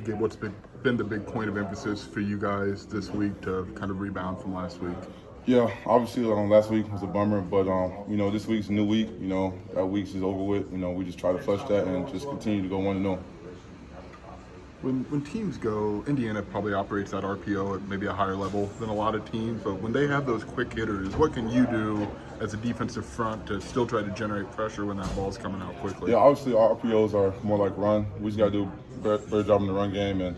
Gabe, what's been the big point of emphasis for you guys this week to kind of rebound from last week? Yeah, obviously last week was a bummer, but this week's a new week. That week's is over with. We just try to flush that and just continue to go 1-0. When teams go, Indiana probably operates that RPO at maybe a higher level than a lot of teams, but when they have those quick hitters, what can you do as a defensive front to still try to generate pressure when that ball's coming out quickly? Yeah, obviously our RPOs are more like run. We just got to do a better job in the run game and,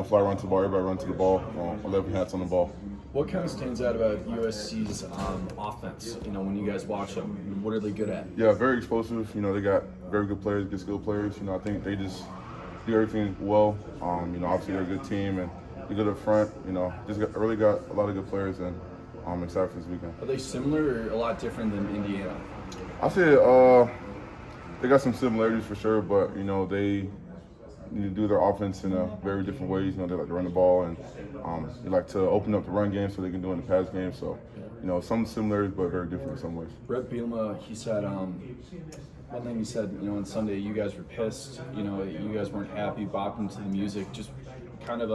fly run to the ball, everybody run to the ball, 11 hats on the ball. What kind of stands out about USC's offense? When you guys watch them, what are they good at? Yeah, very explosive. They got very good players, good skilled players. I think they just do everything well. Obviously they're a good team and they're good up front. Really got a lot of good players and I'm excited for this weekend. Are they similar or a lot different than Indiana? I say they got some similarities for sure, but they do their offense in very different ways. They like to run the ball and they like to open up the run game so they can do it in the pass game. So, some similarities but very different in some ways. Brett Bielema, he said one thing he said, on Sunday, you guys were pissed. You guys weren't happy, bopping to the music. Just kind of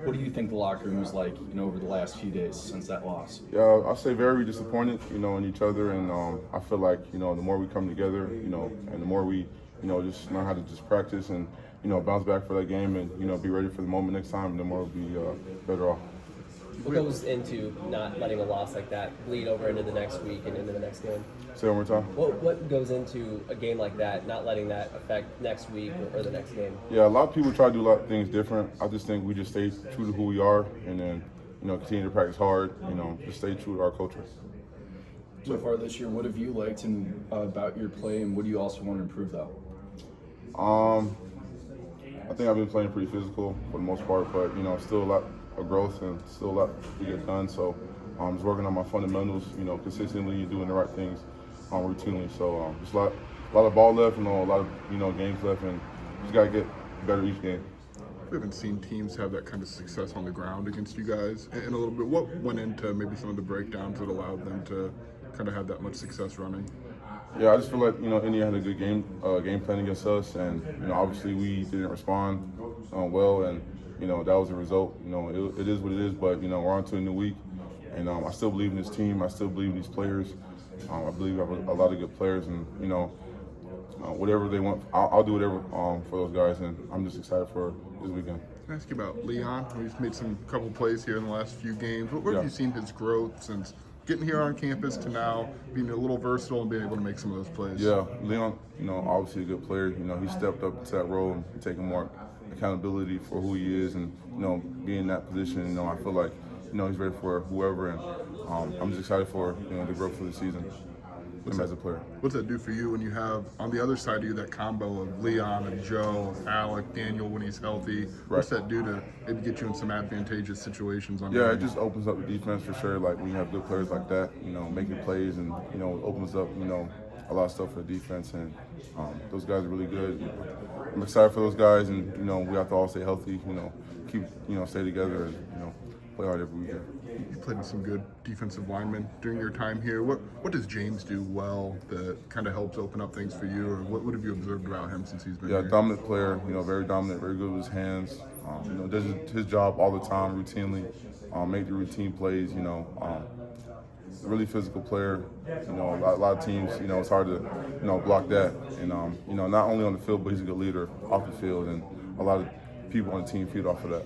what do you think the locker room was like, over the last few days since that loss? Yeah, I say very disappointed, in each other, and I feel like, the more we come together, and the more we, just learn how to just practice and, bounce back for that game and, be ready for the moment next time, the more we'll be better off. What goes into not letting a loss like that bleed over into the next week and into the next game? Say one more time. What goes into a game like that, not letting that affect next week or the next game? Yeah, a lot of people try to do a lot of things different. I just think we just stay true to who we are and then, continue to practice hard, just stay true to our culture. So far this year, what have you liked about your play and what do you also want to improve though? I think I've been playing pretty physical for the most part, but, still a lot of growth and still a lot to get done. So I'm just working on my fundamentals, consistently doing the right things routinely. So just a lot of ball left and a lot of games left, and just got to get better each game. We haven't seen teams have that kind of success on the ground against you guys in a little bit. What went into maybe some of the breakdowns that allowed them to kind of have that much success running? Yeah, I just feel like India had a good game plan against us, and obviously we didn't respond well, and that was the result. It is what it is, but we're on to a new week, and I still believe in this team. I still believe in these players. I believe we have a lot of good players, and whatever they want, I'll do whatever for those guys, and I'm just excited for this weekend. Can I ask you about Leon? He's made some couple plays here in the last few games. What have you seen his growth since getting here on campus to now being a little versatile and being able to make some of those plays? Yeah, Leon, obviously a good player. He stepped up to that role and taking more accountability for who he is, and being in that position. I feel like he's ready for whoever, and I'm just excited for the growth for the season. As a player. What's that do for you when you have on the other side of you that combo of Leon and Joe, Alec, Daniel when he's healthy? Right. What's that do to maybe get you in some advantageous situations? Yeah, it just opens up the defense for sure. Like when you have good players like that, making plays, and opens up a lot of stuff for the defense, and those guys are really good. I'm excited for those guys, and we have to all stay healthy. Keep stay together, and play hard every weekend. You played with some good defensive linemen during your time here. What does James do well that kind of helps open up things for you, or what have you observed about him since he's been here? Yeah, dominant player. Very dominant, very good with his hands. Does his job all the time, routinely. Make the routine plays. Really physical player. A lot of teams. It's hard to block that. And not only on the field, but he's a good leader off the field, and a lot of people on the team feed off of that.